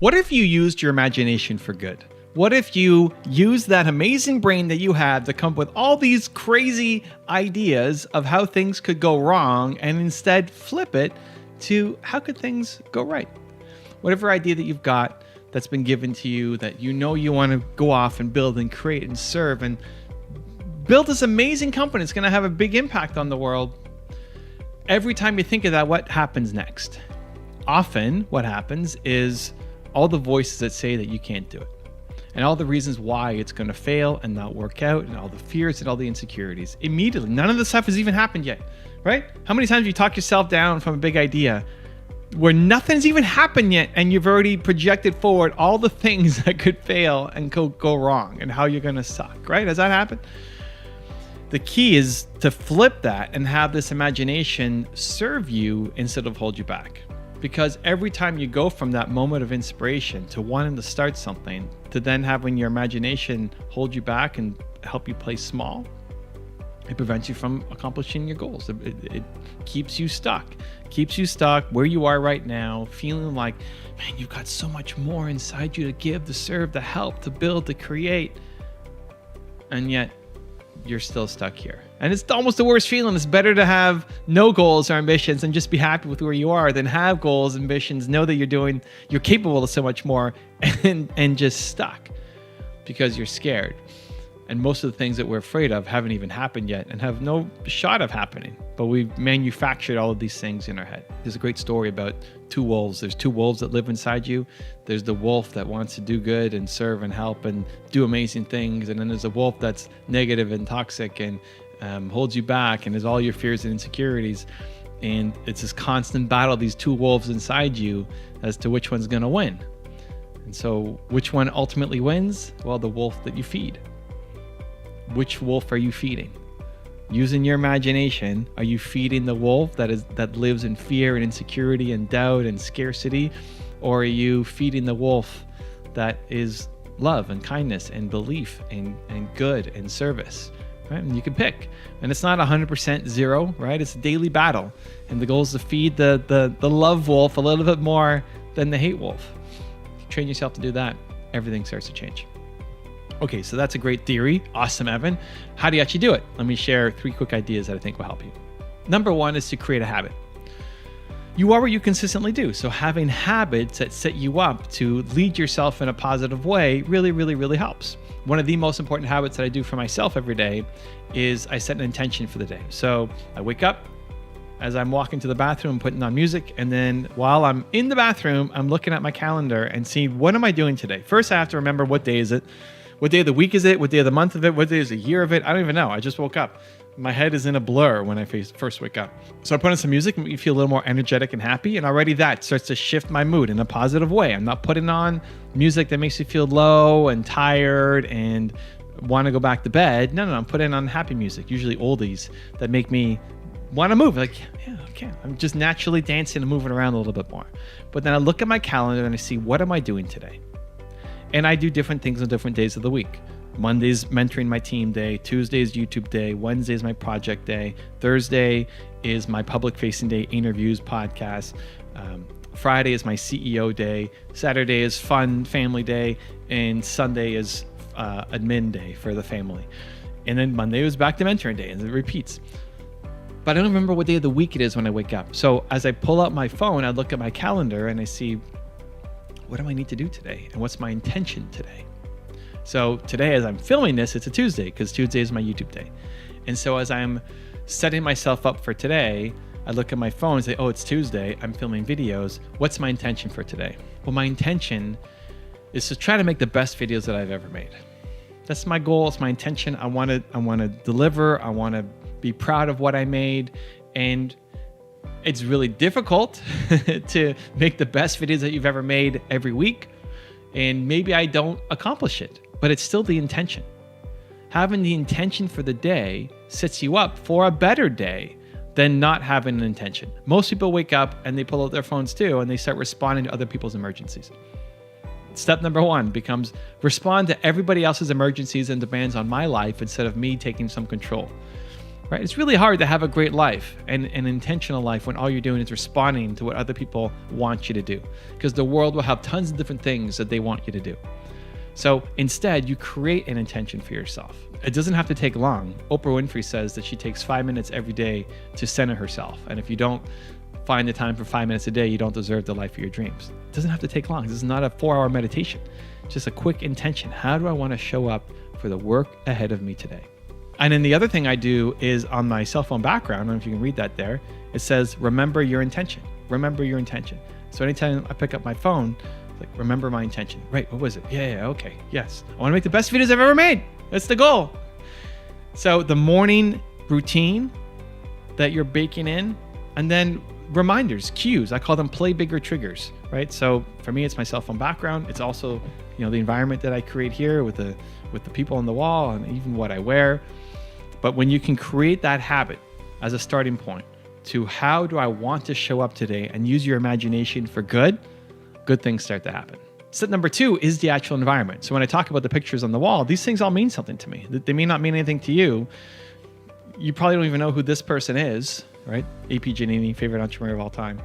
What if you used your imagination for good? What if you used that amazing brain that you had to come up with all these crazy ideas of how things could go wrong and instead flip it to how could things go right? Whatever idea that you've got that's been given to you that you know you want to go off and build and create and serve and build this amazing company. It's going to have a big impact on the world. Every time you think of that, what happens next? Often what happens is all the voices that say that you can't do it and all the reasons why it's going to fail and not work out and all the fears and all the insecurities. Immediately, none of this stuff has even happened yet, right? How many times have you talked yourself down from a big idea where nothing's even happened yet and you've already projected forward all the things that could fail and go wrong and how you're going to suck, right? Has that happened? The key is to flip that and have this imagination serve you instead of hold you back. Because every time you go from that moment of inspiration to wanting to start something to then having your imagination hold you back and help you play small, it prevents you from accomplishing your goals. It keeps you stuck where you are right now, feeling like, man, you've got so much more inside you to give, to serve, to help, to build, to create. And yet you're still stuck here. And it's almost the worst feeling. It's better to have no goals or ambitions and just be happy with where you are than have goals, ambitions, know that you're capable of so much more and just stuck because you're scared. And most of the things that we're afraid of haven't even happened yet and have no shot of happening. But we've manufactured all of these things in our head. There's a great story about two wolves. There's two wolves that live inside you. There's the wolf that wants to do good and serve and help and do amazing things. And then there's a wolf that's negative and toxic and holds you back and has all your fears and insecurities. And it's this constant battle, these two wolves inside you as to which one's going to win. And so which one ultimately wins? Well, the wolf that you feed. Which wolf are you feeding? Using your imagination, are you feeding the wolf that lives in fear and insecurity and doubt and scarcity? Or are you feeding the wolf that is love and kindness and belief and good and service? Right? And you can pick. And it's not 100% zero, right? It's a daily battle. And the goal is to feed the love wolf a little bit more than the hate wolf. If you train yourself to do that, everything starts to change. Okay, so that's a great theory. Awesome, Evan. How do you actually do it? Let me share 3 quick ideas that I think will help you. Number 1 is to create a habit. You are what you consistently do. So having habits that set you up to lead yourself in a positive way really, really, really helps. One of the most important habits that I do for myself every day is I set an intention for the day. So I wake up, as I'm walking to the bathroom, putting on music, and then while I'm in the bathroom, I'm looking at my calendar and seeing what am I doing today? First, I have to remember what day is it? What day of the week is it? What day of the month of it? What day is the year of it? I don't even know. I just woke up. My head is in a blur when I first wake up. So I put on some music, make me feel a little more energetic and happy, and already that starts to shift my mood in a positive way. I'm not putting on music that makes me feel low and tired and want to go back to bed. No, I'm putting on happy music, usually oldies, that make me want to move. Like, yeah, okay. I'm just naturally dancing and moving around a little bit more. But then I look at my calendar and I see, what am I doing today? And I do different things on different days of the week. Monday's mentoring my team day. Tuesday is YouTube day. Wednesday is my project day. Thursday is my public facing day, interviews, podcast. Friday is my CEO day. Saturday is fun family day. And Sunday is admin day for the family. And then Monday was back to mentoring day, and it repeats. But I don't remember what day of the week it is when I wake up. So as I pull out my phone, I look at my calendar and I see, what do I need to do today? And what's my intention today? So today, as I'm filming this, it's a Tuesday because Tuesday is my YouTube day. And so as I'm setting myself up for today, I look at my phone and say, oh, it's Tuesday. I'm filming videos. What's my intention for today? Well, my intention is to try to make the best videos that I've ever made. That's my goal. It's my intention. I want to deliver. I want to be proud of what I made. And it's really difficult to make the best videos that you've ever made every week. And maybe I don't accomplish it, but it's still the intention. Having the intention for the day sets you up for a better day than not having an intention. Most people wake up and they pull out their phones too, and they start responding to other people's emergencies. Step number 1 becomes respond to everybody else's emergencies and demands on my life instead of me taking some control. right? It's really hard to have a great life and an intentional life when all you're doing is responding to what other people want you to do, because the world will have tons of different things that they want you to do. So instead, you create an intention for yourself. It doesn't have to take long. Oprah Winfrey says that she takes 5 minutes every day to center herself. And if you don't find the time for 5 minutes a day, you don't deserve the life of your dreams. It doesn't have to take long. This is not a 4-hour meditation. It's just a quick intention. How do I want to show up for the work ahead of me today? And then the other thing I do is on my cell phone background, I don't know if you can read that there, it says, remember your intention. Remember your intention. So anytime I pick up my phone, like, remember my intention. Right, what was it? Yeah, okay, yes. I want to make the best videos I've ever made. That's the goal. So the morning routine that you're baking in, and then reminders, cues. I call them play bigger triggers, right? So for me, it's my cell phone background. It's also, the environment that I create here with the people on the wall and even what I wear. But when you can create that habit as a starting point to how do I want to show up today and use your imagination for good things start to happen. Step number 2 is the actual environment. So when I talk about the pictures on the wall, these things all mean something to me. They may not mean anything to you. You probably don't even know who this person is, right? AP Giannini, favorite entrepreneur of all time.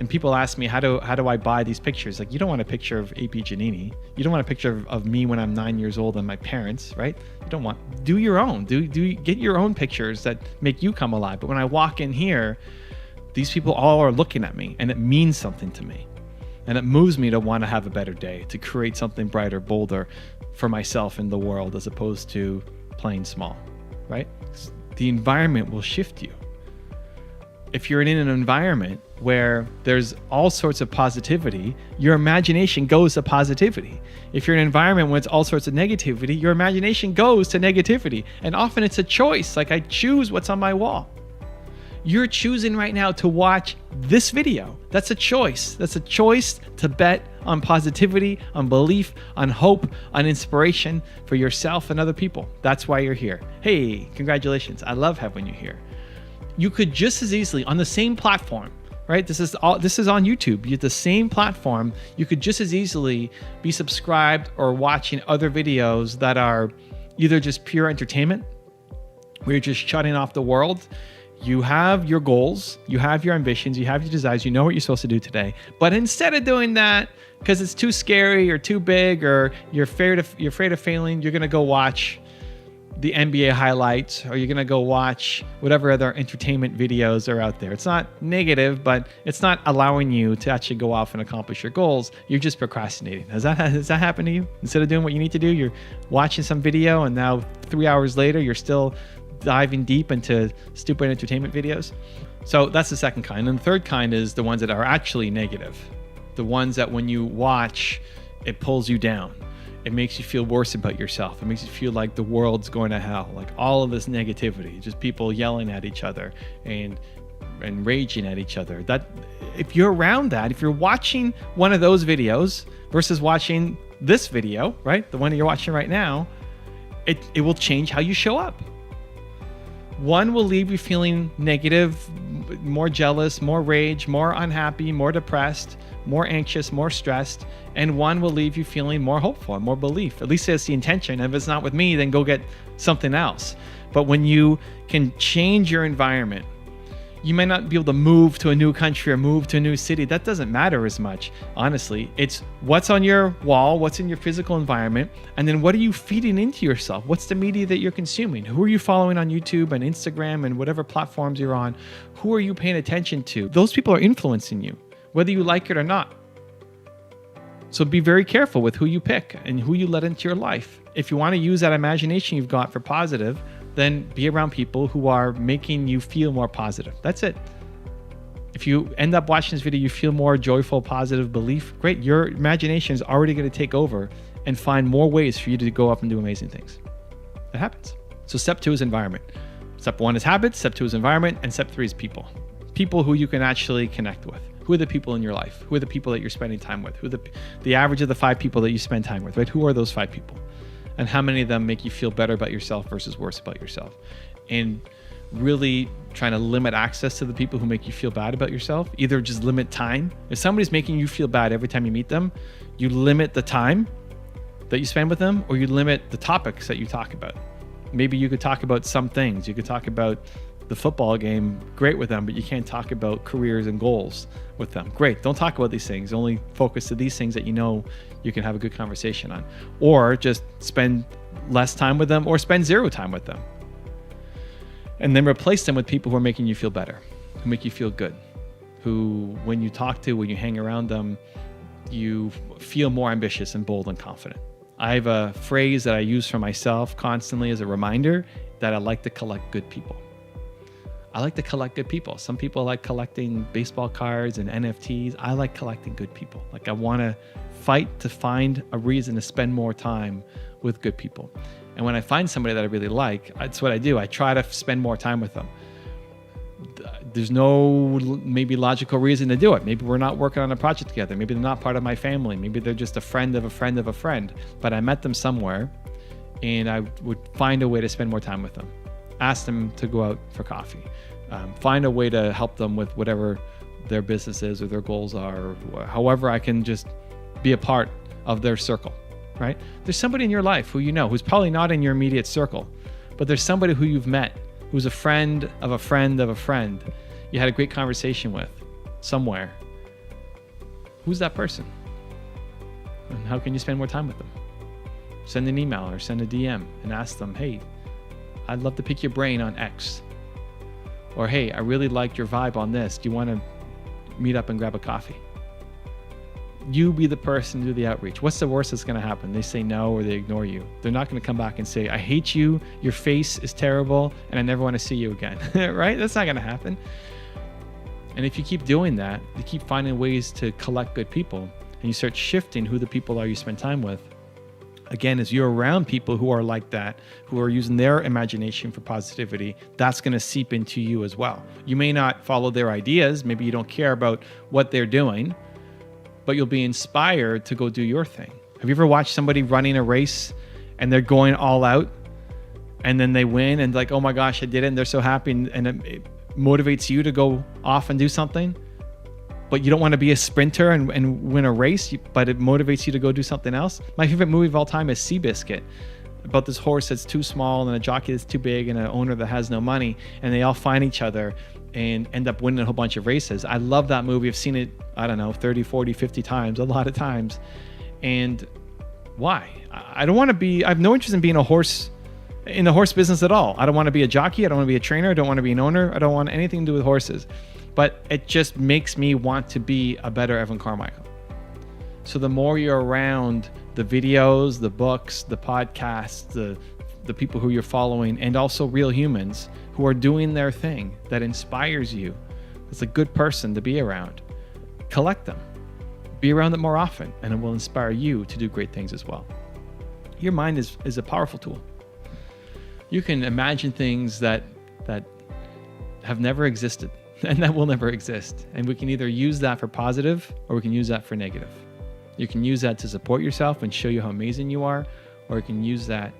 And people ask me, how do I buy these pictures? Like, you don't want a picture of AP Giannini. You don't want a picture of me when I'm 9 years old and my parents, right? You don't want, do your own. Get your own pictures that make you come alive. But when I walk in here, these people all are looking at me and it means something to me. And it moves me to want to have a better day, to create something brighter, bolder for myself in the world, as opposed to playing small, right? The environment will shift you. If you're in an environment where there's all sorts of positivity, your imagination goes to positivity. If you're in an environment where it's all sorts of negativity, your imagination goes to negativity. And often it's a choice, like I choose what's on my wall. You're choosing right now to watch this video. That's a choice. That's a choice to bet on positivity, on belief, on hope, on inspiration for yourself and other people. That's why you're here. Hey, congratulations. I love having you here. You could just as easily, on the same platform, right? This is on YouTube. You have the same platform. You could just as easily be subscribed or watching other videos that are either just pure entertainment, where you're just shutting off the world. You have your goals, you have your ambitions, you have your desires, you know what you're supposed to do today. But instead of doing that, because it's too scary or too big or you're afraid of failing, you're going to go watch the NBA highlights, or you're going to go watch whatever other entertainment videos are out there. It's not negative, but it's not allowing you to actually go off and accomplish your goals. You're just procrastinating. Has that happened to you? Instead of doing what you need to do, you're watching some video, and now 3 hours later, you're still diving deep into stupid entertainment videos. So that's the second kind. And the third kind is the ones that are actually negative. The ones that when you watch, it pulls you down. It makes you feel worse about yourself. It makes you feel like the world's going to hell. Like all of this negativity, just people yelling at each other and raging at each other. That if you're around that, if you're watching one of those videos versus watching this video, right? The one that you're watching right now, it will change how you show up. One will leave you feeling negative, more jealous, more rage, more unhappy, more depressed, more anxious, more stressed. And one will leave you feeling more hopeful and more belief. At least that's the intention. If it's not with me, then go get something else. But when you can change your environment, you may not be able to move to a new country or move to a new city. That doesn't matter as much, honestly. It's what's on your wall, what's in your physical environment, and then what are you feeding into yourself? What's the media that you're consuming? Who are you following on YouTube and Instagram and whatever platforms you're on? Who are you paying attention to? Those people are influencing you, whether you like it or not. So be very careful with who you pick and who you let into your life. If you want to use that imagination you've got for positive, then be around people who are making you feel more positive. That's it. If you end up watching this video, you feel more joyful, positive belief, great. Your imagination is already going to take over and find more ways for you to go up and do amazing things. It happens. So step 2 is environment. Step 1 is habits, step 2 is environment, and step 3 is people. People who you can actually connect with. Who are the people in your life? Who are the people that you're spending time with? Who are the average of the 5 people that you spend time with, right? Who are those 5 people? And how many of them make you feel better about yourself versus worse about yourself? And really trying to limit access to the people who make you feel bad about yourself. Either just limit time. If somebody's making you feel bad every time you meet them, you limit the time that you spend with them, or you limit the topics that you talk about. maybe you could talk about some things. You could talk about the football game, great with them, but you can't talk about careers and goals with them. Great, don't talk about these things. Only focus to these things that you know you can have a good conversation on. Or just spend less time with them, or spend zero time with them. And then replace them with people who are making you feel better, who make you feel good, who, when you talk to, when you hang around them, you feel more ambitious and bold and confident. I have a phrase that I use for myself constantly as a reminder that I like to collect good people. I like to collect good people. Some people like collecting baseball cards and NFTs. I like collecting good people. Like, I want to fight to find a reason to spend more time with good people. And when I find somebody that I really like, that's what I do. I try to spend more time with them. There's no maybe logical reason to do it. Maybe we're not working on a project together. Maybe they're not part of my family. Maybe they're just a friend of a friend of a friend. But I met them somewhere, and I would find a way to spend more time with them. Ask them to go out for coffee. Find a way to help them with whatever their business is or their goals are, or however I can just be a part of their circle, right? There's somebody in your life who you know, who's probably not in your immediate circle, but there's somebody who you've met, who's a friend of a friend of a friend you had a great conversation with somewhere. Who's that person? And how can you spend more time with them? Send an email or send a DM and ask them, hey, I'd love to pick your brain on X. Or, hey, I really liked your vibe on this. Do you want to meet up and grab a coffee? You be the person to do the outreach. What's the worst that's going to happen? They say no, or they ignore you. They're not going to come back and say, I hate you, your face is terrible, and I never want to see you again, right? That's not going to happen. And if you keep doing that, you keep finding ways to collect good people, and you start shifting who the people are you spend time with. Again, as you're around people who are like that, who are using their imagination for positivity, that's going to seep into you as well. You may not follow their ideas. Maybe you don't care about what they're doing, but you'll be inspired to go do your thing. Have you ever watched somebody running a race and they're going all out and then they win and like, oh my gosh, I did it, and they're so happy, and it motivates you to go off and do something? But you don't want to be a sprinter and win a race, but it motivates you to go do something else. My favorite movie of all time is Seabiscuit, about this horse that's too small and a jockey that's too big and an owner that has no money, and they all find each other and end up winning a whole bunch of races. I love that movie. I've seen it, I don't know, 30, 40, 50 times, a lot of times. And why? I don't want to be, I have no interest in being a horse, in the horse business at all. I don't want to be a jockey. I don't want to be a trainer. I don't want to be an owner. I don't want anything to do with horses. But it just makes me want to be a better Evan Carmichael. So the more you're around the videos, the books, the podcasts, the people who you're following, and also real humans who are doing their thing that inspires you, it's a good person to be around. Collect them. Be around them more often, and it will inspire you to do great things as well. Your mind is a powerful tool. You can imagine things that have never existed and that will never exist. And we can either use that for positive or we can use that for negative. You can use that to support yourself and show you how amazing you are, or you can use that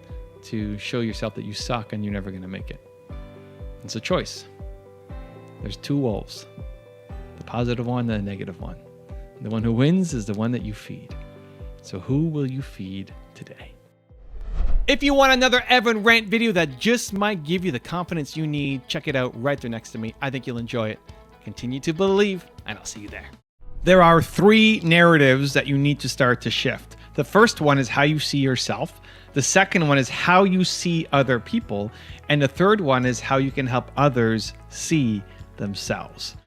to show yourself that you suck and you're never going to make it. It's a choice. There's two wolves, the positive one and the negative one. The one who wins is the one that you feed. So who will you feed today? If you want another Evan rant video that just might give you the confidence you need, check it out right there next to me. I think you'll enjoy it. Continue to believe, and I'll see you there. There are 3 narratives that you need to start to shift. The first one is how you see yourself. The second one is how you see other people. And the third one is how you can help others see themselves.